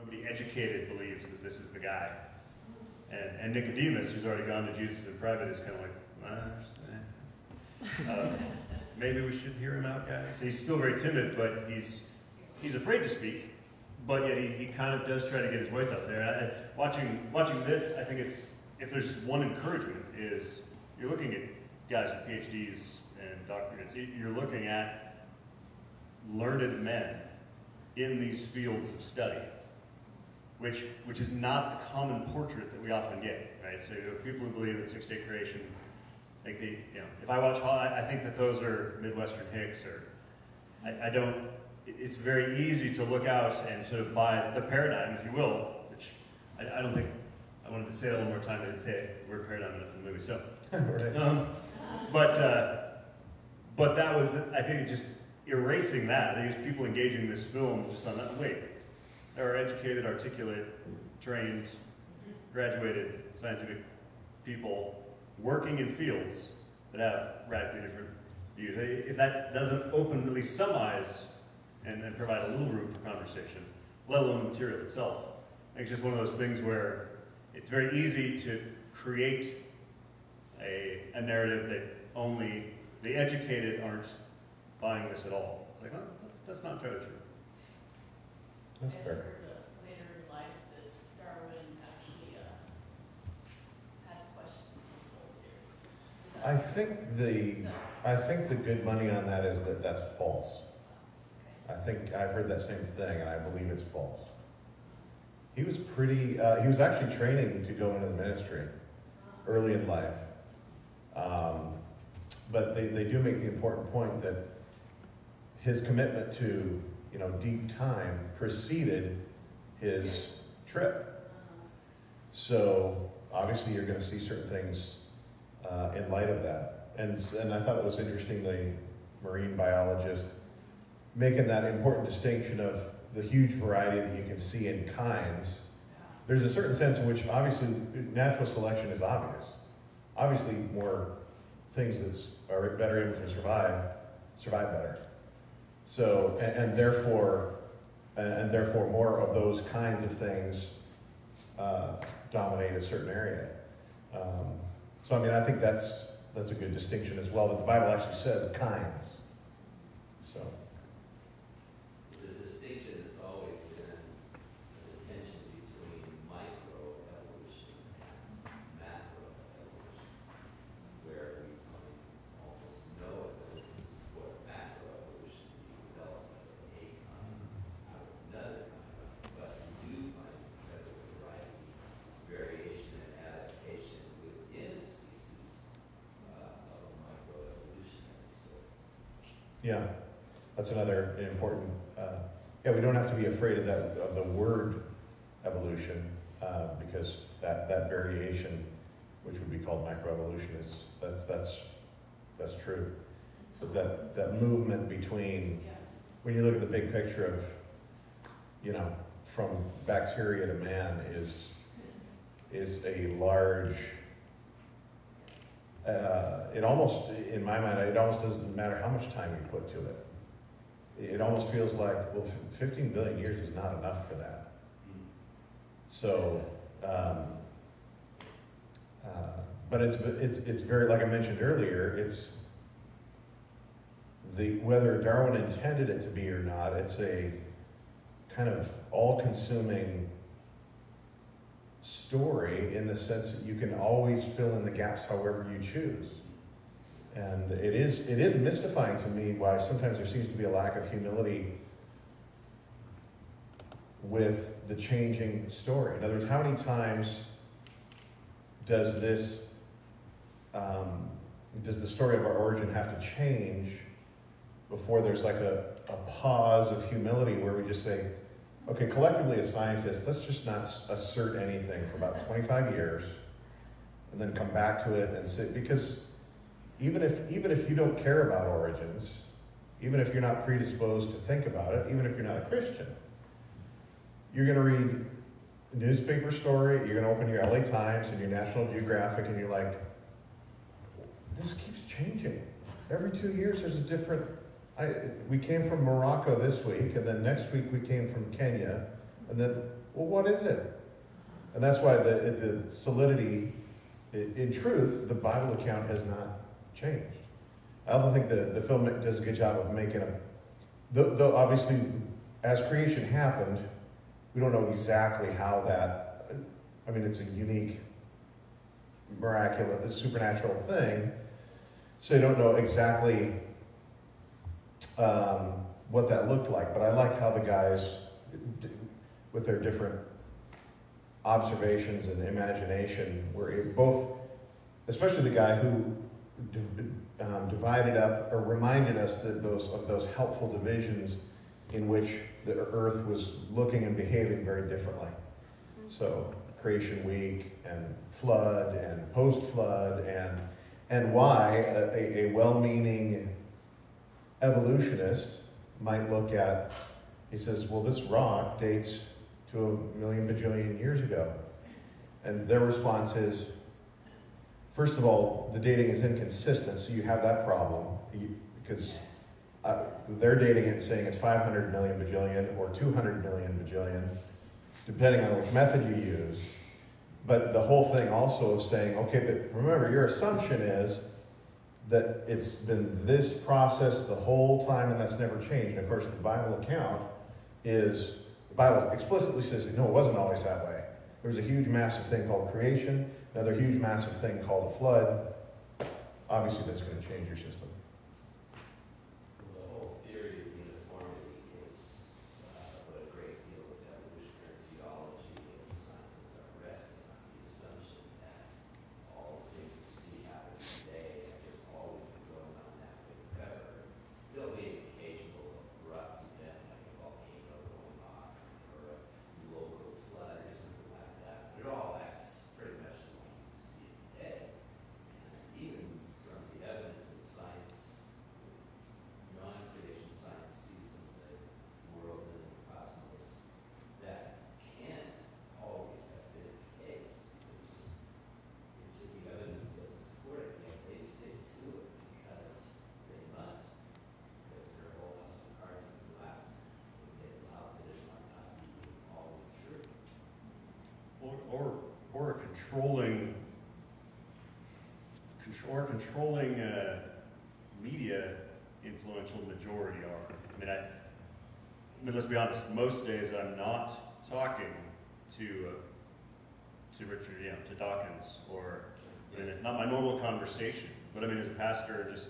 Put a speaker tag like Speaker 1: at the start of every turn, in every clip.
Speaker 1: nobody educated believes that this is the guy. And Nicodemus, who's already gone to Jesus in private, is kind of like, maybe we should hear him out, guys. He's still very timid, but he's afraid to speak. But yet he kind of does try to get his voice out there. Watching this, I think if there's just one encouragement, is you're looking at guys with PhDs and doctorates. You're looking at learned men in these fields of study, which is not the common portrait that we often get, right? So people who believe in six-day creation, like if I watch Hall, I think that those are Midwestern hicks, or I don't. It's very easy to look out and sort of buy the paradigm, if you will, which I don't think, I wanted to say that one more time, I didn't say it, word paradigm enough in the movie, so.
Speaker 2: Right.
Speaker 1: But that was, I think, just erasing that. There's people engaging this film just on that. Wait, there are educated, articulate, trained, graduated scientific people working in fields that have radically different views. If that doesn't open at least some eyes and provide a little room for conversation, let alone the material itself, I think it's just one of those things where it's very easy to create a narrative that only the educated aren't buying this at all. It's like, oh, that's not entirely true.
Speaker 2: That's fair.
Speaker 3: I heard later in life that Darwin actually had questioned his whole theory.
Speaker 2: I think the good money on that is that that's false. I think I've heard that same thing, and I believe it's false. He was he was actually training to go into the ministry early in life. But they do make the important point that his commitment to, deep time preceded his trip. So obviously you're going to see certain things in light of that. And I thought it was interesting, the marine biologist making that important distinction of the huge variety that you can see in kinds. There's a certain sense in which obviously natural selection is obvious. Obviously more things that are better able to survive better. So, and therefore more of those kinds of things dominate a certain area. So I mean, I think that's a good distinction as well, that the Bible actually says kinds. So.
Speaker 4: The distinction has always been the tension between microevolution and macroevolution, where we find almost no evidence for macroevolution being developed out of a kind, out of another kind, but we do find incredible variety, variation, and adaptation within a species of a microevolutionary sort.
Speaker 2: Yeah, that's another important. We don't have to be afraid of that, of the word evolution, because that variation, which would be called microevolution, that's true. But that movement between, when you look at the big picture of, from bacteria to man is a large. It almost, in my mind, it almost doesn't matter how much time you put to it. It almost feels like, 15 billion years is not enough for that. So, but it's very, like I mentioned earlier, it's whether Darwin intended it to be or not, it's a kind of all-consuming story in the sense that you can always fill in the gaps however you choose. And it is mystifying to me why sometimes there seems to be a lack of humility with the changing story. In other words, how many times does the story of our origin have to change before there's like a pause of humility where we just say, okay, collectively as scientists, let's just not assert anything for about 25 years and then come back to it and say, because even if you don't care about origins, even if you're not predisposed to think about it, even if you're not a Christian, you're going to read a newspaper story, you're going to open your LA Times and your National Geographic, and you're like, this keeps changing. Every 2 years there's a different, we came from Morocco this week, and then next week we came from Kenya, and then well, what is it? And that's why the solidity, in truth, the Bible account has not changed. I don't think the film does a good job of making a, though obviously, as creation happened, we don't know exactly how that, I mean, it's a unique, miraculous, supernatural thing, so you don't know exactly what that looked like. But I like how the guys, with their different observations and imagination, were both, especially the guy who divided up or reminded us that those helpful divisions in which the earth was looking and behaving very differently. So creation week and flood and post-flood, and why a well-meaning evolutionist might look at, he says, well, this rock dates to 1 bajillion years ago. And their response is, first of all, the dating is inconsistent, so you have that problem, because they're dating it saying it's 500 million bajillion or 200 million bajillion, depending on which method you use. But the whole thing also of saying, okay, but remember, your assumption is that it's been this process the whole time and that's never changed. And of course, the Bible account is, the Bible explicitly says, no, it wasn't always that way. There was a huge, massive thing called creation, another huge, massive thing called a flood. Obviously, that's going to change your system.
Speaker 4: The whole theory of uniformity is what a great deal of evolutionary theology and sciences are resting on, the assumption that all the things you see happen today have just always been going on that way forever. There'll be an occasional abrupt event like a volcano going off or a local flood or something like that. But it all acts pretty much the way you see it today. And even from the evidence in science, non-creation science sees in the world and the cosmos, that can't always have been the case. The evidence doesn't support it, yet they stick to it because they must, because their whole house of cards and glass, and they allow it not to be always true.
Speaker 1: Or a controlling media influential majority are. I mean, let's be honest. Most days I'm not talking to Richard, to Dawkins, or not my normal conversation. But I mean, as a pastor, just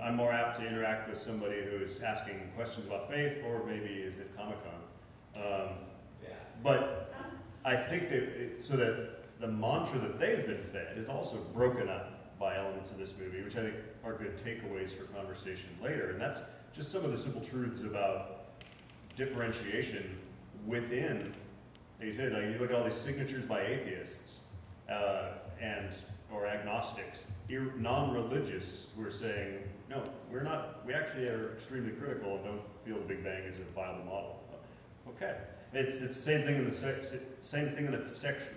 Speaker 1: I'm more apt to interact with somebody who's asking questions about faith, or maybe is it Comic-Con. But I think that the mantra that they've been fed is also broken up by elements of this movie, which I think are good takeaways for conversation later. And that's just some of the simple truths about differentiation within, like you said, like you look at all these signatures by atheists or agnostics, non-religious, who are saying, no, we're not, we actually are extremely critical and don't feel the Big Bang is a viable model. Okay. It's the same thing in the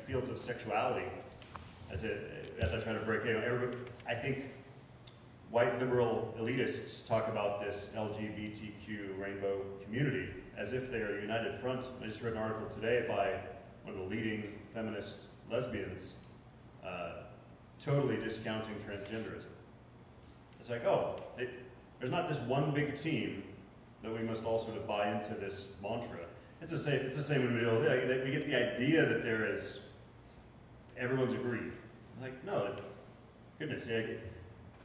Speaker 1: fields of sexuality. As I try to break in, I think white liberal elitists talk about this LGBTQ rainbow community as if they are a united front. I just read an article today by one of the leading feminist lesbians, totally discounting transgenderism. It's like, there's not this one big team that we must all sort of buy into this mantra. It's the same when we get the idea that there is, everyone's agreed. Like, no, goodness,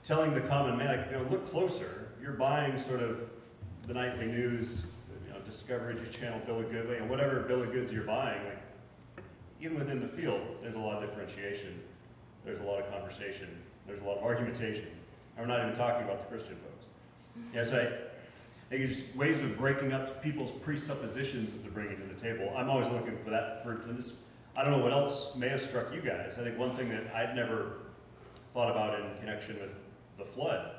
Speaker 1: telling the common man, look closer. You're buying sort of the nightly news, Discovery Channel bill of goods, whatever bill of goods you're buying. Even within the field, there's a lot of differentiation. There's a lot of conversation. There's a lot of argumentation. And we're not even talking about the Christian folks. Yes, I think it's just ways of breaking up people's presuppositions that they're bringing to the table. I'm always looking for that. I don't know what else may have struck you guys. I think one thing that I'd never thought about in connection with the flood,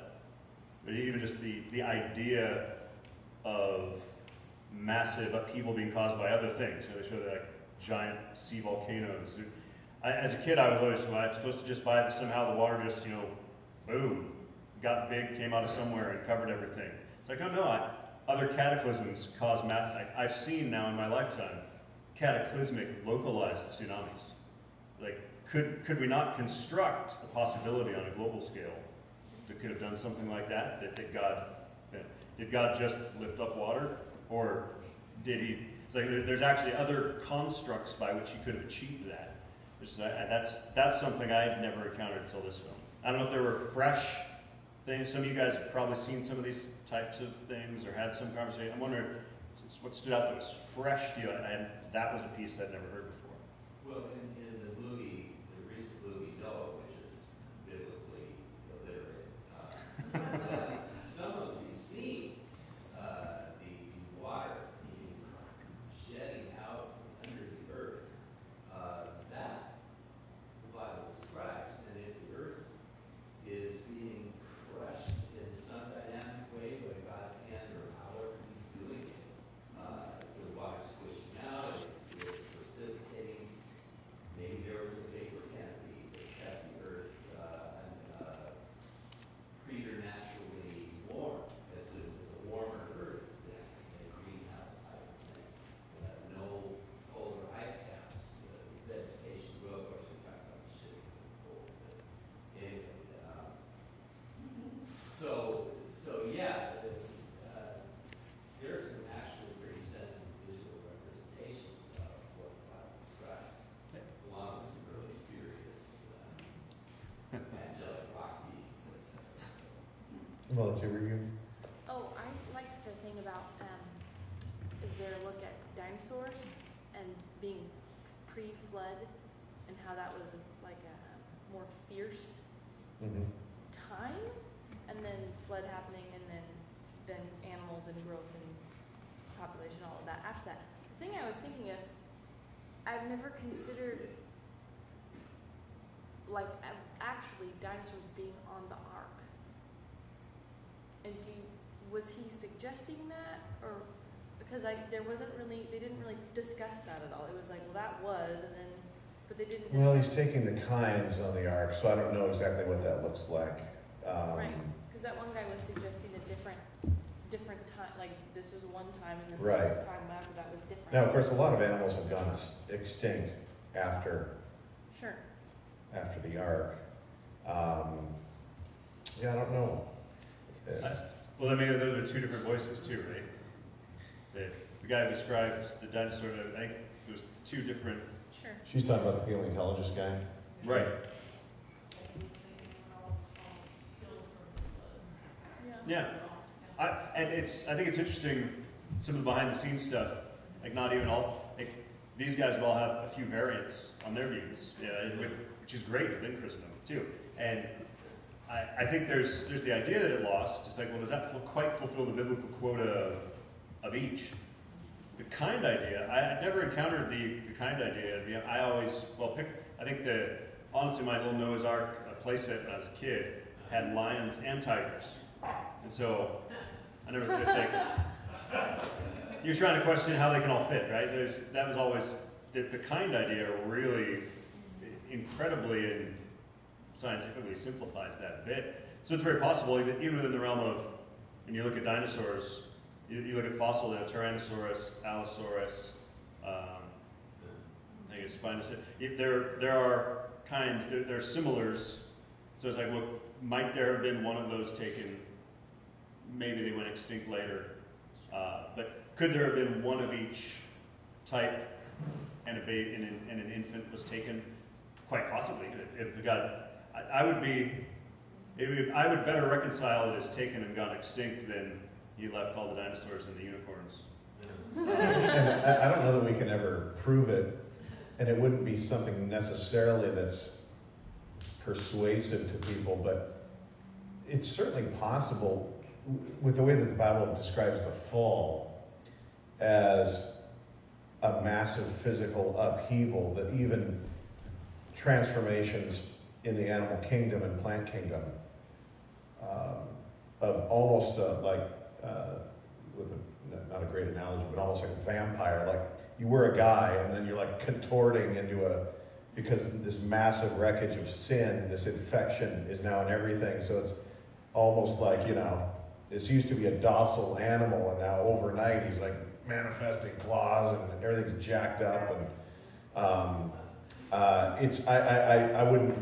Speaker 1: but even just the idea of massive upheaval being caused by other things. They show that giant sea volcanoes. As a kid, I was always, I'm supposed to just buy it, somehow the water just, boom, got big, came out of somewhere and covered everything. It's like, oh no, other cataclysms cause I've seen now in my lifetime cataclysmic localized tsunamis. Like, could we not construct a possibility on a global scale that could have done something like that? Did God just lift up water, or did he? It's like there's actually other constructs by which he could have achieved that. That's something I've never encountered until this film. I don't know if there were fresh things. Some of you guys have probably seen some of these types of things or had some conversation. I'm wondering what stood out that was fresh to you, and that was a piece I'd never heard before.
Speaker 4: Well, in the movie, the recent movie Noah, which is biblically illiterate, some of these scenes, the water being shedding out from under the earth, that the Bible describes. And if the earth is being crushed in some dynamic way by God's hand or however he's doing it, the water squishing out, it's precipitating. Maybe there was a vapor canopy that kept the earth preternaturally warm, as it was a warmer earth than a greenhouse type of thing. No polar ice caps, vegetation grew. Of course, we talked about the shipping of the poles, but anyway. So yeah, there are some actually pretty stunning visual representations of what the Bible describes, along with some really spurious angelic rock beings, etc.
Speaker 2: Well, let's see, were you?
Speaker 5: Oh, I liked the thing about their look at dinosaurs and being pre-flood and how that was like a more fierce
Speaker 2: Mm-hmm.
Speaker 5: time, and then flood happening, and then animals and growth and population, all of that after that. The thing I was thinking is, I've never considered like actually dinosaurs being on the ark. And was he suggesting that, or because there wasn't really, they didn't really discuss that at all. It was like, well, that was, and then, but they didn't discuss.
Speaker 2: Well, he's taking the kinds on the ark, so I don't know exactly what that looks like.
Speaker 5: Right, because that one guy was suggesting a different time, like this was one time, and then
Speaker 2: Right.
Speaker 5: the time after that was different.
Speaker 2: Now, of course, a lot of animals have gone extinct after
Speaker 5: Sure.
Speaker 2: the ark. Yeah, I don't know.
Speaker 1: Well, I mean, those are two different voices too, right? The guy who describes the dinosaur, I think it was two different.
Speaker 5: Sure.
Speaker 2: She's talking about the paleontologist guy.
Speaker 1: Right.
Speaker 5: Yeah.
Speaker 1: Yeah. I think it's interesting, some of the behind the scenes stuff, like not even all, like these guys will all have a few variants on their views, which is great within Christendom too. And I think there's the idea that it lost. It's like, well, does that quite fulfill the biblical quota of each? The kind idea, I never encountered the kind idea. I always, I think honestly, my little Noah's Ark playset when I was a kid had lions and tigers. And so, I never, just like, you're trying to question how they can all fit, right? That was always, the kind idea really incredibly and scientifically simplifies that a bit. So it's very possible, even within the realm of, when you look at dinosaurs, you look at fossil, Tyrannosaurus, Allosaurus, I think it's Spinosaurus. There are kinds, there are similars. So it's like, look, might there have been one of those taken? Maybe they went extinct later. But could there have been one of each type and an infant was taken? Quite possibly. If we got, I would better reconcile it as taken and gone extinct than he left all the dinosaurs and the unicorns.
Speaker 2: And I don't know that we can ever prove it, and it wouldn't be something necessarily that's persuasive to people, but it's certainly possible with the way that the Bible describes the fall as a massive physical upheaval, that even transformations in the animal kingdom and plant kingdom of almost with not a great analogy, but almost like a vampire. Like you were a guy and then you're like contorting into because this massive wreckage of sin, this infection is now in everything. So it's almost like, this used to be a docile animal, and now overnight he's like manifesting claws and everything's jacked up. And I wouldn't,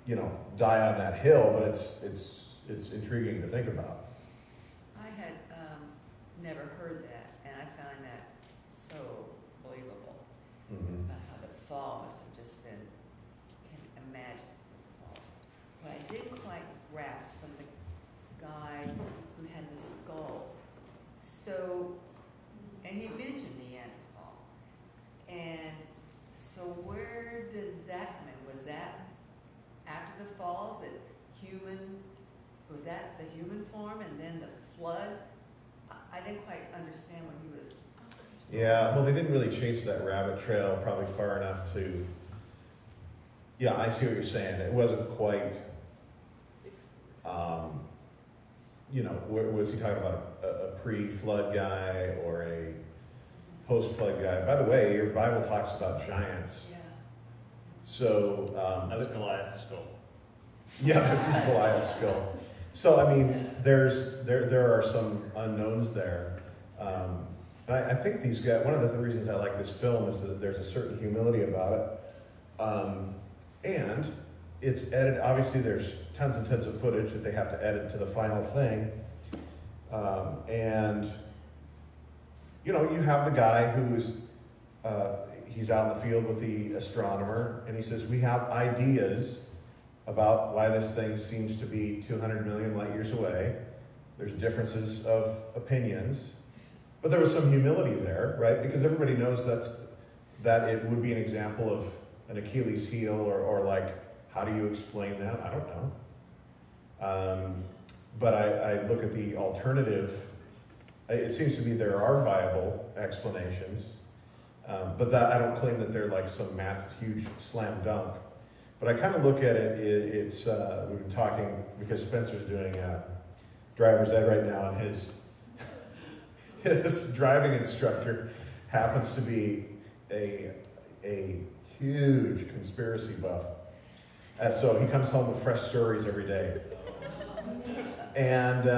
Speaker 2: you know, die on that hill, but it's intriguing to think about.
Speaker 6: I had never heard that, and I found that so believable.
Speaker 2: Mm-hmm.
Speaker 6: How the fall must have just been, can't imagine the fall. What I didn't quite grasp from the guy who had the skulls. So, and he mentioned Neanderthal. And so where does that come in? Was that after the fall, was that the human form and then the flood? I didn't quite understand what he was.
Speaker 2: Yeah, well, they didn't really chase that rabbit trail probably far enough to. Yeah, I see what you're saying. It wasn't quite. You know, was he talking about a pre-flood guy or a post-flood guy? By the way, your Bible talks about giants.
Speaker 6: Yeah.
Speaker 2: So
Speaker 1: That was Goliath's skull.
Speaker 2: yeah, that's Goliath's skull. So I mean, there are some unknowns there. I think these guys. One of the reasons I like this film is that there's a certain humility about it, and it's edited. Obviously, there's tons and tons of footage that they have to edit to the final thing, and you know, you have the guy who's he's out in the field with the astronomer, and he says, "We have ideas about why this thing seems to be 200 million light years away. There's differences of opinions." But there was some humility there, right? Because everybody knows that it would be an example of an Achilles heel, or like, how do you explain that? I don't know. But I look at the alternative. It seems to me there are viable explanations, but that I don't claim that they're like some massive, huge slam dunk. But I kind of look at it, it's, we've been talking, because Spencer's doing driver's ed right now, and his driving instructor happens to be a huge conspiracy buff. So he comes home with fresh stories every day. And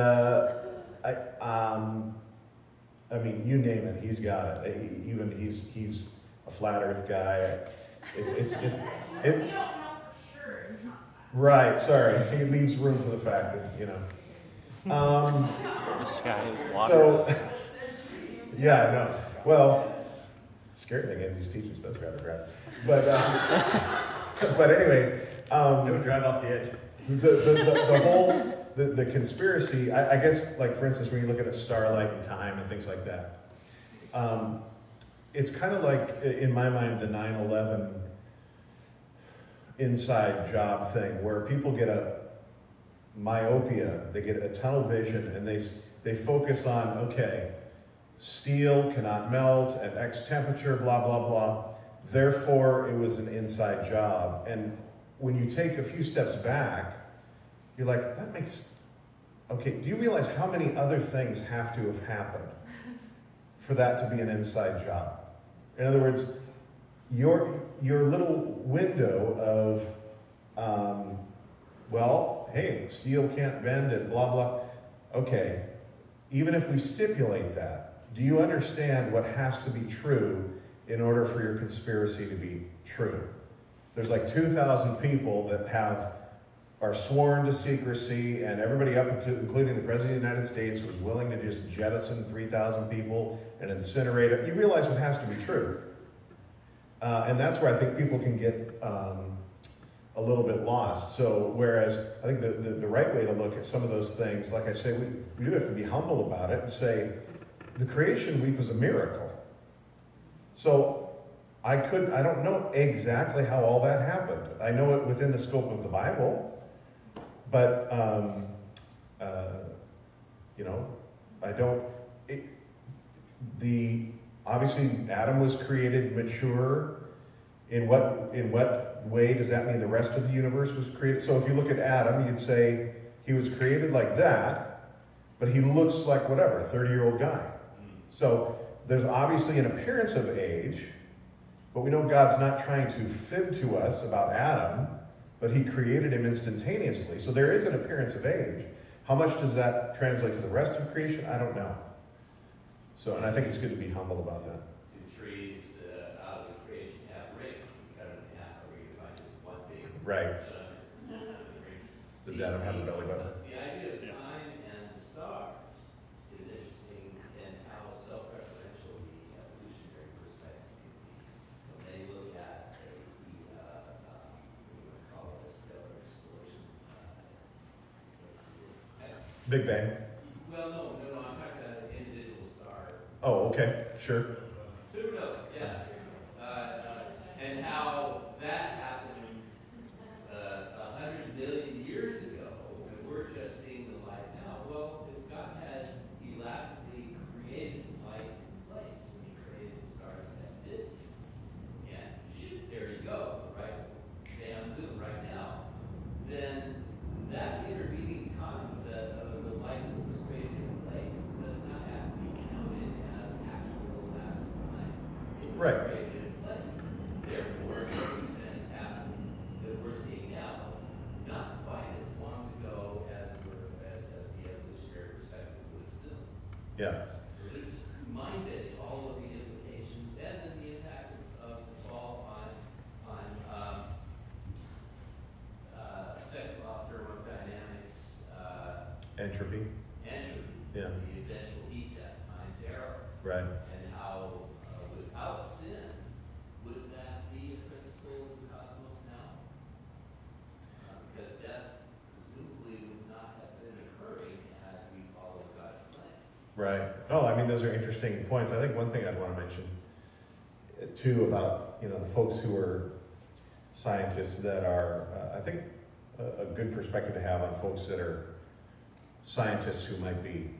Speaker 2: I mean, you name it, he's got it. Even he's a flat Earth guy.
Speaker 3: We don't know for sure. It's not that.
Speaker 2: Right, sorry. He leaves room for the fact that, you know.
Speaker 7: The sky is water.
Speaker 2: So, yeah, I know. Well, scary thing is he's teaching Spencer how to drive. But anyway.
Speaker 1: Don't drive off the edge.
Speaker 2: The whole, the conspiracy, I guess, like, for instance, when you look at a starlight and time and things like that, it's kind of like, in my mind, the 9/11 inside job thing, where people get a myopia, they get a tunnel vision, and they focus on, okay, steel cannot melt at X temperature, blah, blah, blah. Therefore, it was an inside job. And when you take a few steps back, you're like, that makes, okay, do you realize how many other things have to have happened for that to be an inside job? In other words, your little window of, well, hey, steel can't bend and blah, blah. Okay, even if we stipulate that, do you understand what has to be true in order for your conspiracy to be true? There's like 2,000 people that are sworn to secrecy, and everybody up to, including the President of the United States, was willing to just jettison 3,000 people and incinerate it. You realize what has to be true. And that's where I think people can get a little bit lost. So whereas I think the right way to look at some of those things, like I say, we do have to be humble about it and say, the creation week was a miracle. So I don't know exactly how all that happened. I know it within the scope of the Bible, but you know, I don't. Obviously Adam was created mature. In what way does that mean the rest of the universe was created? So if you look at Adam, you'd say he was created like that, but he looks like whatever, a 30-year-old guy. So there's obviously an appearance of age, but we know God's not trying to fib to us about Adam, but he created him instantaneously. So there is an appearance of age. How much does that translate to the rest of creation? I don't know. So, and I think it's good to be humble about that.
Speaker 4: Do trees out of the creation have rings? You cut them in half, or you find just one big
Speaker 2: Right.
Speaker 4: chunk.
Speaker 2: Does Adam have a belly button?
Speaker 4: The idea of time and the stars is interesting in how self-referential the evolutionary perspective can be. When they look at what do you call it, a stellar explosion.
Speaker 2: Big Bang.
Speaker 4: Well, no, I'm talking about an individual star.
Speaker 2: Oh, okay, sure.
Speaker 4: Supernova, yeah. And how that happened 100 million years ago, and we're just seeing the light now. Well, if God had elastically created light in place when He created the stars at that distance, and shoot, there you go, right? Bam, zoom, right now. Then that intervening time of the light that was created in place does not have to be counted as actual elapsed time. It was
Speaker 2: Right.
Speaker 4: created in place. Therefore, everything that has happened that we're seeing now, not quite as long ago as the evolutionary perspective would assume.
Speaker 2: Yeah.
Speaker 4: So there's just mind-bending all of the implications, and then the impact of the fall on second law of thermodynamics,
Speaker 2: Entropy.
Speaker 4: entropy,
Speaker 2: Yeah.
Speaker 4: the eventual heat death times error,
Speaker 2: Right.
Speaker 4: and how without sin, would that be a principle of the cosmos now? Because death presumably would not have been occurring had we followed God's plan.
Speaker 2: Right. Oh, I mean, those are interesting points. I think one thing I'd want to mention, too, about, the folks who are scientists that are, I think, a good perspective to have on folks that are scientists who might be,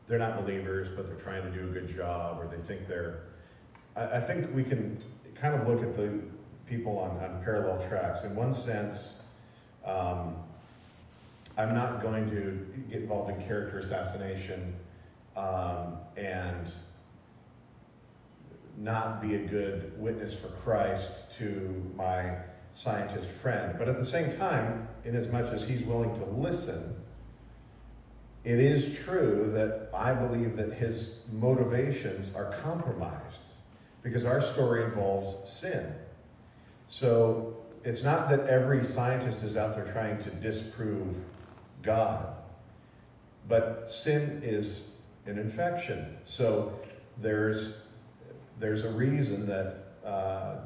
Speaker 2: they're not believers, but they're trying to do a good job, or they think I think we can kind of look at the people on parallel tracks. In one sense, I'm not going to get involved in character assassination and not be a good witness for Christ to my scientist friend. But at the same time, in as much as he's willing to listen, it is true that I believe that his motivations are compromised because our story involves sin. So it's not that every scientist is out there trying to disprove God, but sin is an infection. So there's a reason that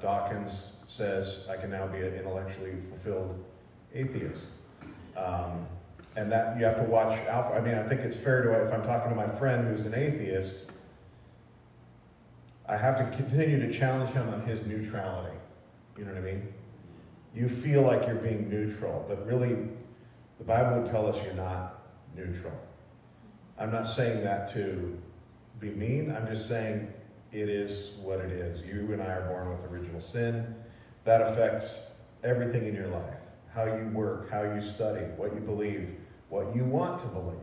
Speaker 2: Dawkins says I can now be an intellectually fulfilled atheist. And that you have to watch out for. I mean, I think it's fair to, if I'm talking to my friend who's an atheist, I have to continue to challenge him on his neutrality. You know what I mean? You feel like you're being neutral, but really, the Bible would tell us you're not neutral. I'm not saying that to be mean. I'm just saying it is what it is. You and I are born with original sin. That affects everything in your life. How you work, how you study, what you believe, what you want to believe.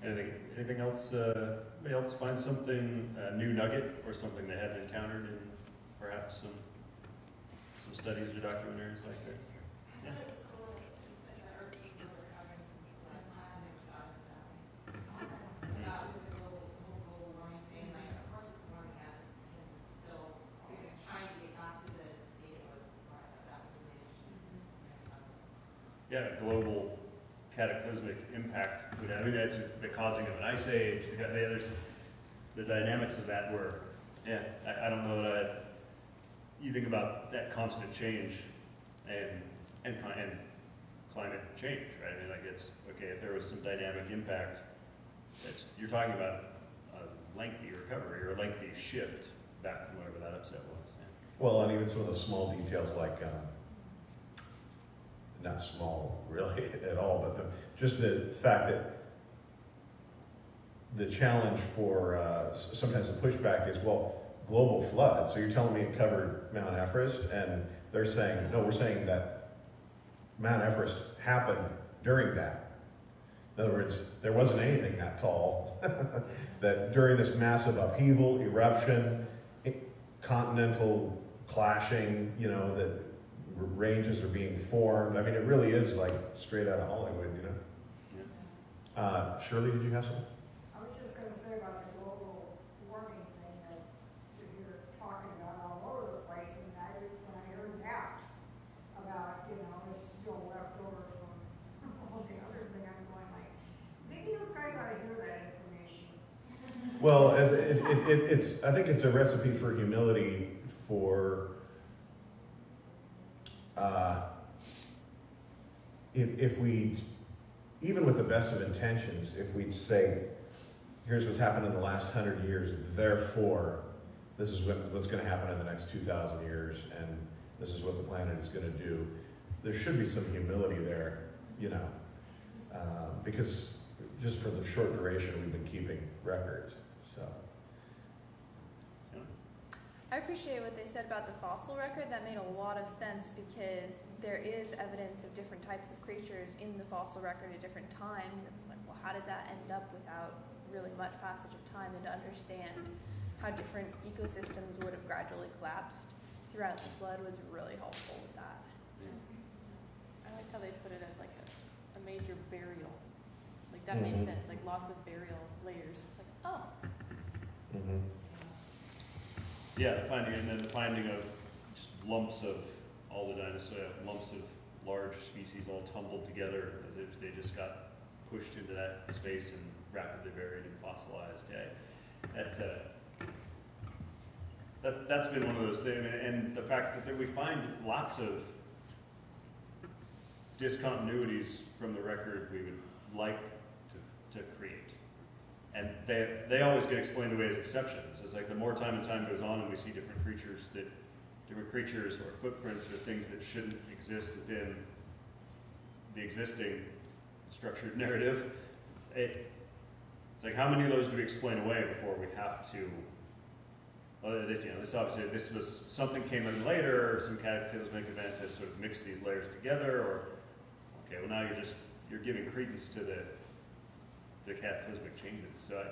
Speaker 1: Anything else? Anybody else find something, a new nugget, or something they hadn't encountered in perhaps some studies or documentaries like this? Yeah. Yeah, global cataclysmic impact. I mean, that's the causing of an ice age. There's the dynamics of that were, yeah, I don't know that you think about that constant change and climate change, right? I mean, like it's, okay, if there was some dynamic impact, you're talking about a lengthy recovery or a lengthy shift back from whatever that upset was. Yeah.
Speaker 2: Well, and even some of the small details like, not small really at all, but just the fact that the challenge for sometimes the pushback is, well, global flood. So you're telling me it covered Mount Everest, and they're saying, no, we're saying that Mount Everest happened during that. In other words, there wasn't anything that tall that during this massive upheaval, eruption, continental clashing, you know, that ranges are being formed. I mean, it really is like straight out of Hollywood, you know. Shirley, did you have something?
Speaker 8: I was just going to say about the global warming thing that you're talking about all over the place, and when I heard that about, you know, it's still left over from all the other thing, I'm going like, maybe those guys ought to hear that information.
Speaker 2: Well, it's I think it's a recipe for humility for if we, even with the best of intentions, if we say, here's what's happened in the last 100 years, therefore, this is what's going to happen in the next 2,000 years, and this is what the planet is going to do, there should be some humility there, you know, because just for the short duration we've been keeping records, so.
Speaker 9: I appreciate what they said about the fossil record. That made a lot of sense because there is evidence of different types of creatures in the fossil record at different times. It's like, well, how did that end up without really much passage of time? And to understand how different ecosystems would have gradually collapsed throughout the flood was really helpful with that.
Speaker 5: I like how they put it as like a major burial. Like that made sense, like lots of burial layers. It's like, oh.
Speaker 1: Yeah, the finding, and then the finding of just lumps of all the dinosaurs, lumps of large species all tumbled together as if they just got pushed into that space and rapidly buried and fossilized. Yeah, that's been one of those things, and the fact that we find lots of discontinuities from the record we would like to create. And they always get explained away as exceptions. It's like the more time and time goes on and we see different creatures or footprints or things that shouldn't exist within the existing structured narrative. It's like, how many of those do we explain away before we have to, you know, this was something came in later, or some cataclysmic event has sort of mixed these layers together, or, okay, well now you're giving credence to the cataclysmic changes. So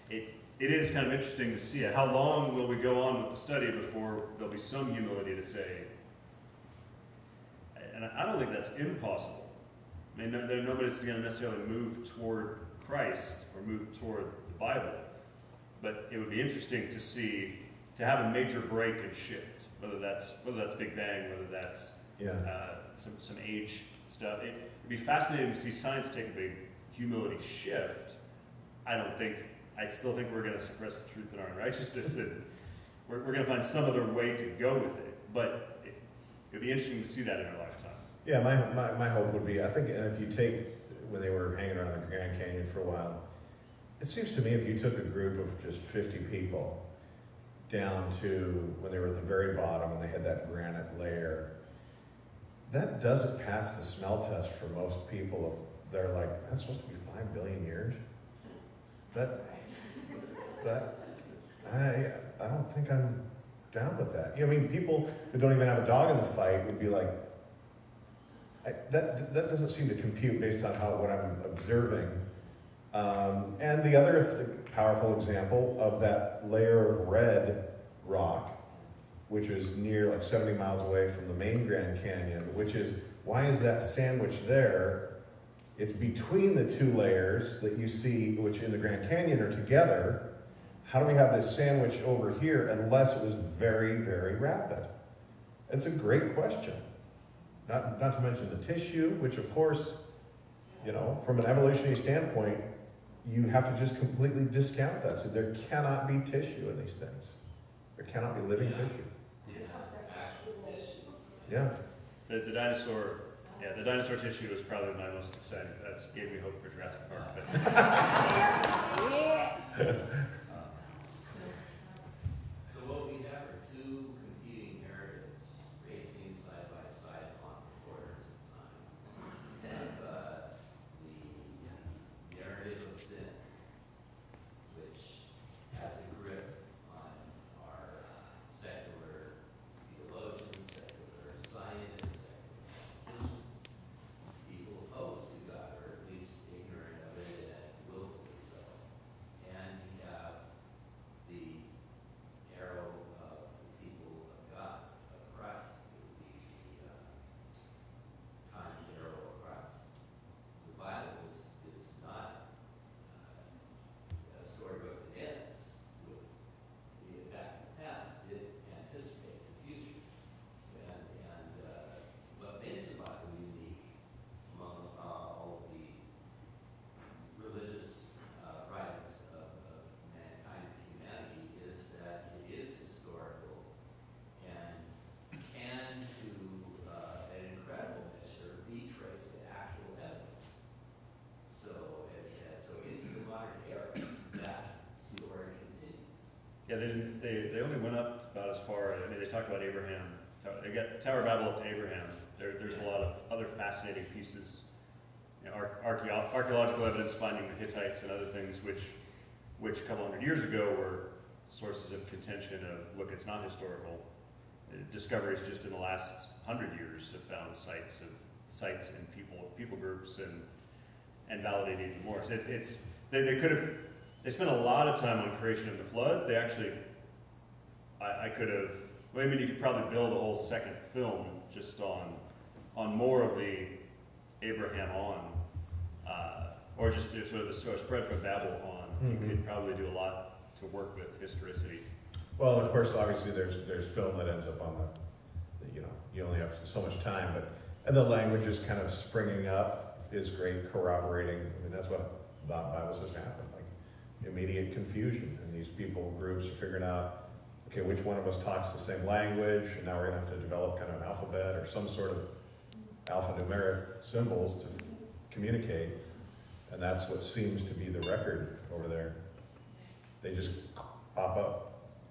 Speaker 1: it is kind of interesting to see it. How long will we go on with the study before there'll be some humility to say, and I don't think that's impossible. I mean, nobody's going to necessarily move toward Christ or move toward the Bible, but it would be interesting to see, to have a major break and shift, whether that's Big Bang, whether that's some age stuff. It'd be fascinating to see science take a big humility shift. I still think we're going to suppress the truth in our unrighteousness, and we're going to find some other way to go with it, but it would be interesting to see that in our lifetime.
Speaker 2: Yeah, my hope would be, I think, and if you take, when they were hanging around the Grand Canyon for a while, it seems to me if you took a group of just 50 people down to when they were at the very bottom and they had that granite layer, that doesn't pass the smell test for most people. If they're like, that's supposed to be 5 billion years? I don't think I'm down with that. You know, I mean, people who don't even have a dog in the fight would be like, that doesn't seem to compute based on what I'm observing. And the other powerful example of that layer of red rock, which is near like 70 miles away from the main Grand Canyon, which is, why is that sandwich there? It's between the two layers that you see, which in the Grand Canyon are together. How do we have this sandwich over here unless it was very, very rapid? It's a great question. Not to mention the tissue, which of course, you know, from an evolutionary standpoint, you have to just completely discount that. So there cannot be tissue in these things. There cannot be living tissue. Yeah.
Speaker 1: The dinosaur tissue is probably my most exciting. That's gave me hope for Jurassic Park.
Speaker 4: So what we have are two competing narratives racing side by side on the borders of time. We have the narrative of sin, which has a grip on our secular theologians, secular scientists, secular politicians, people opposed to God, or at least ignorant of it and willfully so. And we have
Speaker 1: Yeah, they didn't. They only went up about as far. I mean, they talked about Abraham. They got Tower of Babel up to Abraham. There's a lot of other fascinating pieces, you know, archaeological evidence finding the Hittites and other things, which a couple hundred years ago were sources of contention of, look, it's not historical. Discoveries just in the last 100 years have found sites and people groups and validated even more. So they spent a lot of time on creation of the flood. They actually, I could have. Well, I mean, you could probably build a whole second film just on more of the Abraham or just to sort of spread from Babel on. You could probably do a lot to work with historicity.
Speaker 2: Well, of course, obviously, there's film that ends up on the, you know, you only have so much time, and the language is kind of springing up is great, corroborating. I mean, that's what the Bible says happened, like immediate confusion, and these people groups are figuring out, okay, which one of us talks the same language, and now we're going to have to develop kind of an alphabet or some sort of alphanumeric symbols to communicate, and that's what seems to be the record over there. They just pop up.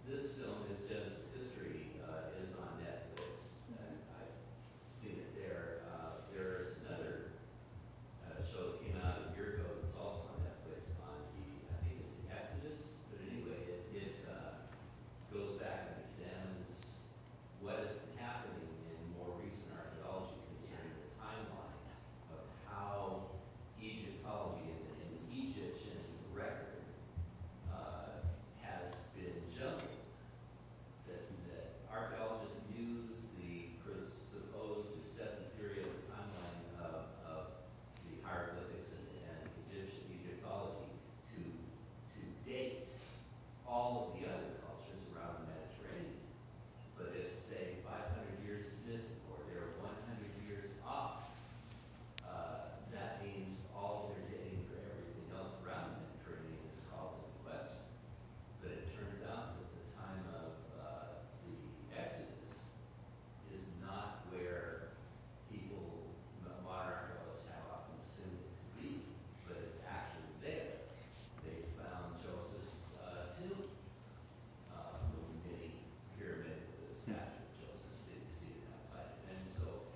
Speaker 4: This film is Genesis History, is on Netflix, and I've seen it there. There's another show that came out a year ago that's also on Netflix on I think it's the Exodus, but anyway, it goes back and examines what has been happening in more recent archaeology concerning the timeline of how Egyptology and the Egyptian record has been jumping. That archaeologists use the supposed accepted theory of the timeline of the hieroglyphics and Egyptology to date all of the other cultures around the Mediterranean. But if, say, 500 years is missing or they're 100 years off, that means all they're dating for everything else around the Mediterranean is called into question. But it turns out that the time of the Exodus is not where people, modern archaeologists have often assumed it to be, but it's actually there. They found Joseph's tomb, the mini pyramid with a statue of Joseph seated outside it. And so,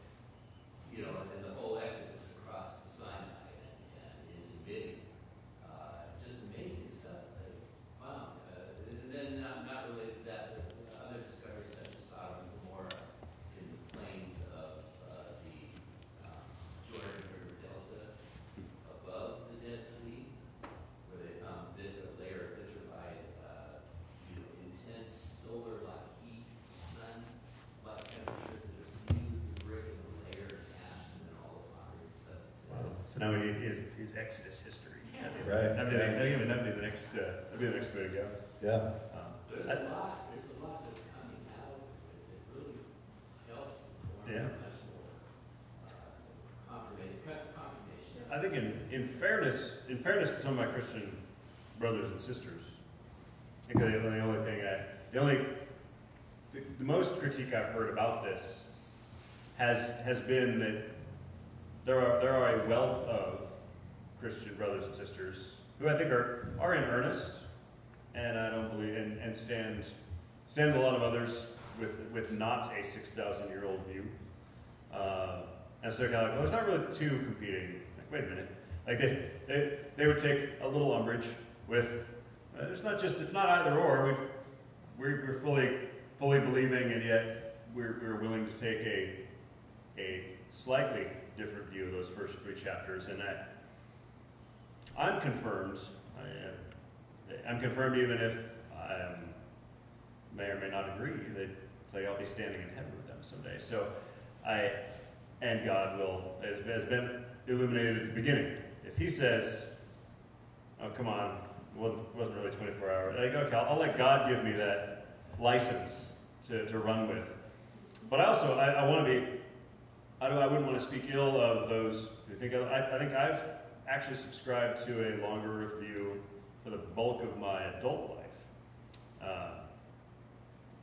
Speaker 4: you know, and the whole Exodus across the Sinai and into Midian, just amazing stuff they found. And then not related to that, the other discoveries such as Sodom and Gomorrah in the plains of the Jordan River Delta above the Dead Sea, where they found a layer of vitrified, intense solar-like heat, sun-like temperatures that have fused the brick and the layer of ash and then all the pottery stuff.
Speaker 1: So now we need is Exodus history.
Speaker 2: Right.
Speaker 1: That'd be the next way to go.
Speaker 2: Yeah.
Speaker 4: There's a lot that's coming out that really helps inform much more confirmation.
Speaker 1: I think in fairness to some of my Christian brothers and sisters, I think the most critique I've heard about this has been that there are a wealth of Christian brothers and sisters who I think are in earnest, and I don't believe and stand with a lot of others with not a 6,000-year-old view. And so they're kind of like, well, there's not really two competing. Like, wait a minute. Like they would take a little umbrage with it's not either or. We're fully believing, and yet we're willing to take a slightly different view of those first three chapters, and that I'm confirmed. I'm confirmed even if I may or may not agree that I'll be standing in heaven with them someday. So and God has been illuminated at the beginning. If He says, "Oh, come on, it wasn't really 24 hours," like, okay, I'll let God give me that license to run with. But I also I want to be. I wouldn't want to speak ill of those who think. I think I've actually subscribed to a longer earth view for the bulk of my adult life.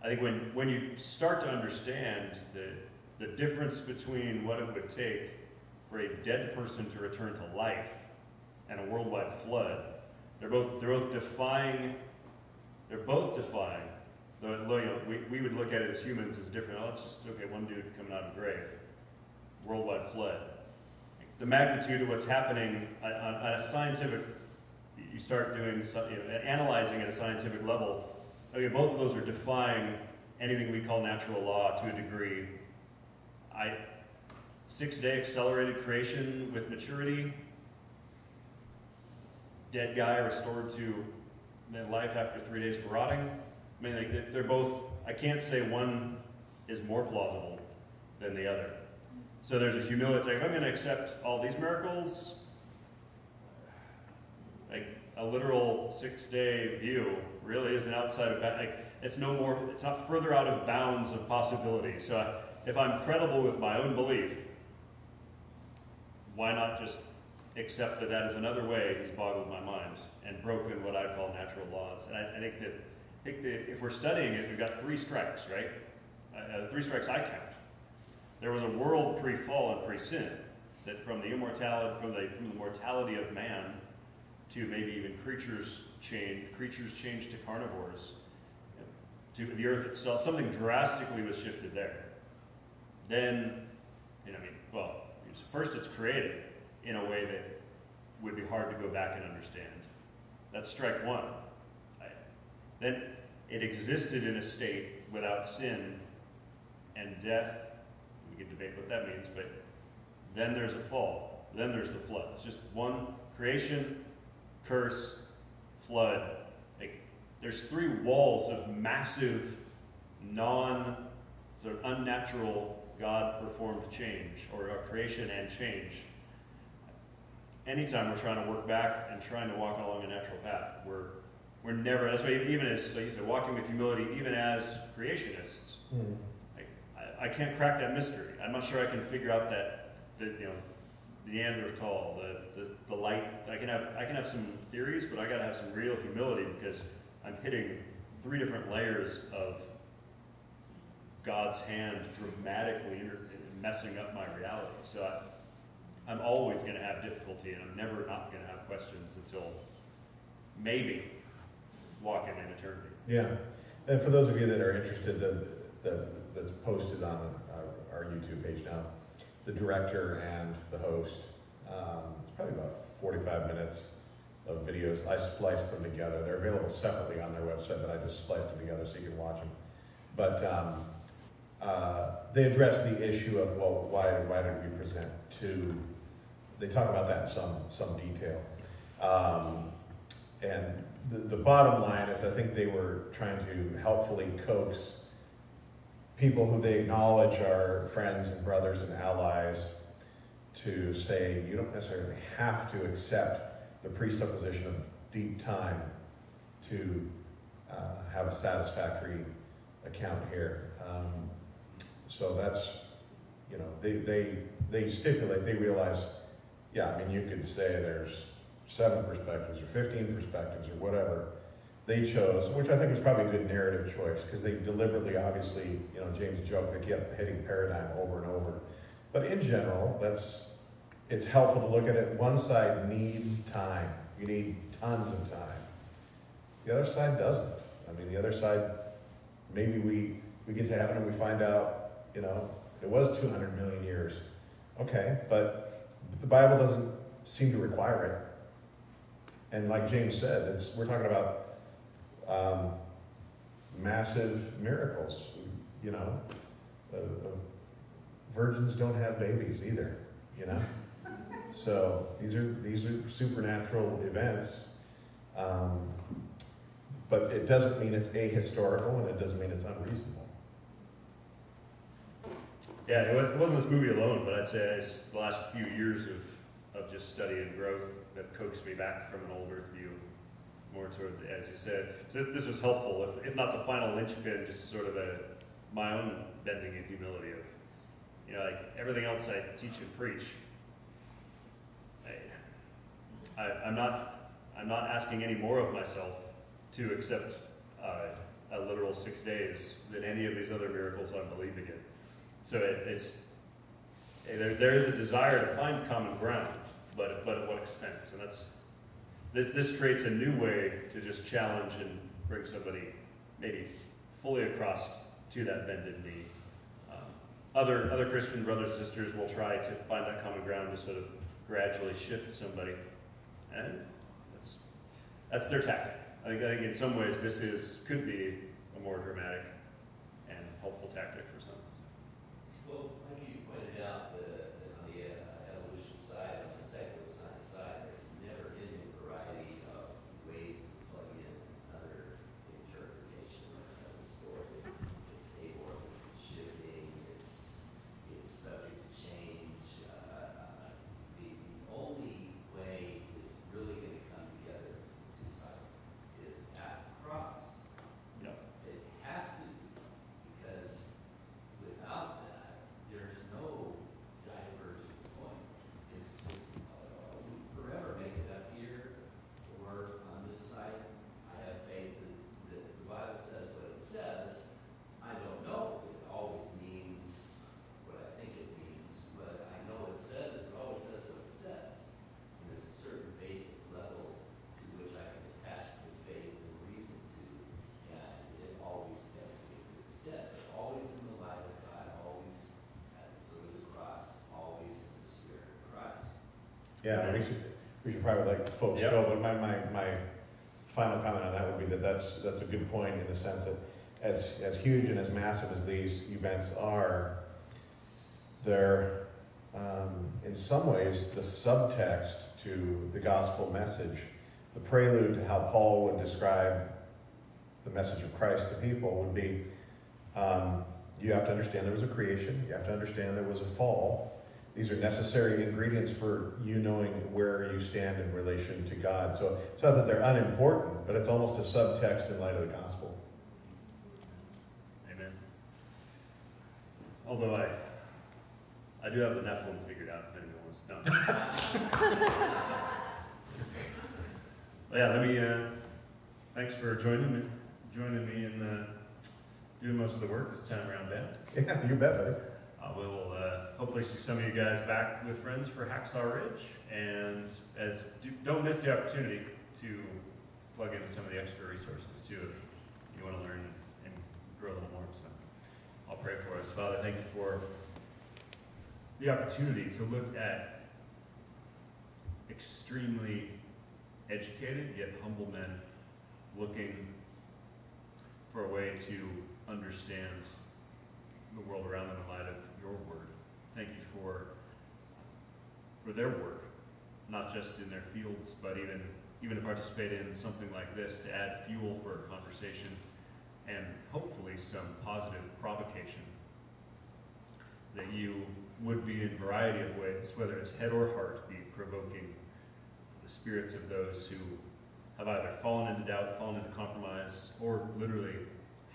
Speaker 1: I think when you start to understand the difference between what it would take for a dead person to return to life and a worldwide flood, they're both defying they're both defying. We would look at it as humans as different. Oh, it's just, okay, one dude coming out of the grave. Worldwide flood. The magnitude of what's happening on a scientific, you start doing, analyzing at a scientific level, okay, both of those are defying anything we call natural law to a degree. 6-day accelerated creation with maturity, dead guy restored to life after 3 days of rotting. I mean, like, they're both, I can't say one is more plausible than the other. So there's a humility. It's like, if I'm going to accept all these miracles, like a literal 6-day view really isn't outside of, like, it's no more, it's not further out of bounds of possibility. So if I'm credible with my own belief, why not just accept that that is another way he's boggled my mind and broken what I call natural laws? And I think that if we're studying it, we've got 3 strikes, right? 3 strikes I count. There was a world pre-fall and pre-sin, that from the immortality, from the mortality of man to maybe even creatures changed to carnivores, to the earth itself, something drastically was shifted there. Then, first it's created in a way that would be hard to go back and understand. That's strike 1. Then it existed in a state without sin and death. We can debate what that means, but then there's a fall. Then there's the flood. It's just one: creation, curse, flood. There's 3 walls of massive, sort of unnatural God-performed change, or creation and change. Anytime we're trying to work back and trying to walk along a natural path, we're never, that's why even as, like you said, walking with humility, even as creationists, I can't crack that mystery. I'm not sure I can figure out the Neanderthal, the light. I can have some theories, but I got to have some real humility, because I'm hitting 3 different layers of God's hand dramatically messing up my reality. So I'm always going to have difficulty, and I'm never not going to have questions until maybe walking in eternity.
Speaker 2: Yeah, and for those of you that are interested, that's posted on our YouTube page now, the director and the host, it's probably about 45 minutes of videos. I spliced them together. They're available separately on their website, but I just spliced them together so you can watch them. But they address the issue of, well, why did we present 2? They talk about that in some detail. And the bottom line is, I think they were trying to helpfully coax people who they acknowledge are friends and brothers and allies to say, you don't necessarily have to accept the presupposition of deep time to have a satisfactory account here. So that's, they stipulate, they realize, yeah, I mean, you could say there's 7 perspectives or 15 perspectives or whatever. They chose, which I think was probably a good narrative choice, because they deliberately, obviously, James joked, they kept hitting paradigm over and over. But in general, it's helpful to look at it. One side needs time. You need tons of time. The other side doesn't. I mean, the other side, maybe we get to heaven and we find out, it was 200 million years. Okay, but the Bible doesn't seem to require it. And like James said, we're talking about massive miracles. Virgins don't have babies either. So these are supernatural events, but it doesn't mean it's ahistorical, and it doesn't mean it's unreasonable.
Speaker 1: Yeah, it wasn't this movie alone, but I'd say it's the last few years of just study and growth that coaxed me back from an old earth view more toward, as you said. So this was helpful, if not the final linchpin, just sort of my own bending in humility of, like everything else I teach and preach, I'm not asking any more of myself to accept a literal 6 days than any of these other miracles I'm believing in. So there is a desire to find common ground, but at what expense? And this creates a new way to just challenge and bring somebody maybe fully across to that bended knee. Other Christian brothers and sisters will try to find that common ground to sort of gradually shift somebody, and that's their tactic. I think in some ways this could be a more dramatic and helpful tactic for some.
Speaker 4: Well, like you pointed out, on the evolution side, on the secular science side, there's never been a variety of ways to plug in another interpretation or another story. It's amorphous, it's shifting, it's subject to change. The only way it's really going to come together from two sides is at the cross.
Speaker 1: Yep.
Speaker 4: It has to be, because without that, there's no divergent point. It's just we forever make it up here or on this side. I have faith that the Bible says what it says. I don't know if it always means what I think it means, but I know it always says what it says. And there's a certain basic level to which I can attach my faith and reason to, and it always stands me in good stead. Always in the light of God, always at the foot of the cross, always in the Spirit of Christ.
Speaker 2: Yeah, we should probably let folks
Speaker 1: Yep.
Speaker 2: go, but my final comment on that would be that's a good point in the sense that as huge and as massive as these events are, they're in some ways the subtext to the gospel message, the prelude to how Paul would describe the message of Christ to people would be, you have to understand there was a creation, you have to understand there was a fall. These are necessary ingredients for you knowing where you stand in relation to God. So it's not that they're unimportant, but it's almost a subtext in light of the gospel.
Speaker 1: Amen. Although I do have the Nephilim figured out, if anyone wants to know. Well, yeah, let me, thanks for joining me in doing most of the work this time around, Ben.
Speaker 2: Yeah, you bet, buddy.
Speaker 1: We'll hopefully see some of you guys back with friends for Hacksaw Ridge, and don't miss the opportunity to plug in some of the extra resources too if you want to learn and grow a little more. So I'll pray for us. Father, thank you for the opportunity to look at extremely educated yet humble men looking for a way to understand the world around them in light of your word. Thank you for their work, not just in their fields, but even to participate in something like this, to add fuel for a conversation and hopefully some positive provocation. That you would be in a variety of ways, whether it's head or heart, be provoking the spirits of those who have either fallen into doubt, fallen into compromise, or literally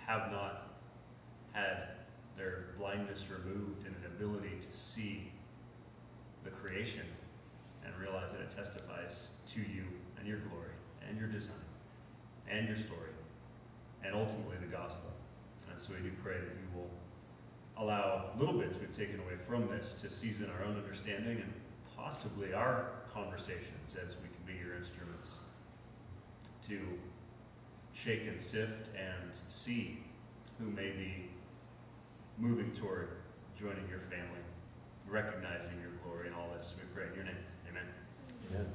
Speaker 1: have not had their blindness removed and an ability to see the creation and realize that it testifies to you and your glory and your design and your story and ultimately the gospel. And so we do pray that you will allow little bits we've taken away from this to season our own understanding and possibly our conversations as we can be your instruments to shake and sift and see who may be moving toward joining your family, recognizing your glory in all this. We pray in your name. Amen.
Speaker 2: Amen.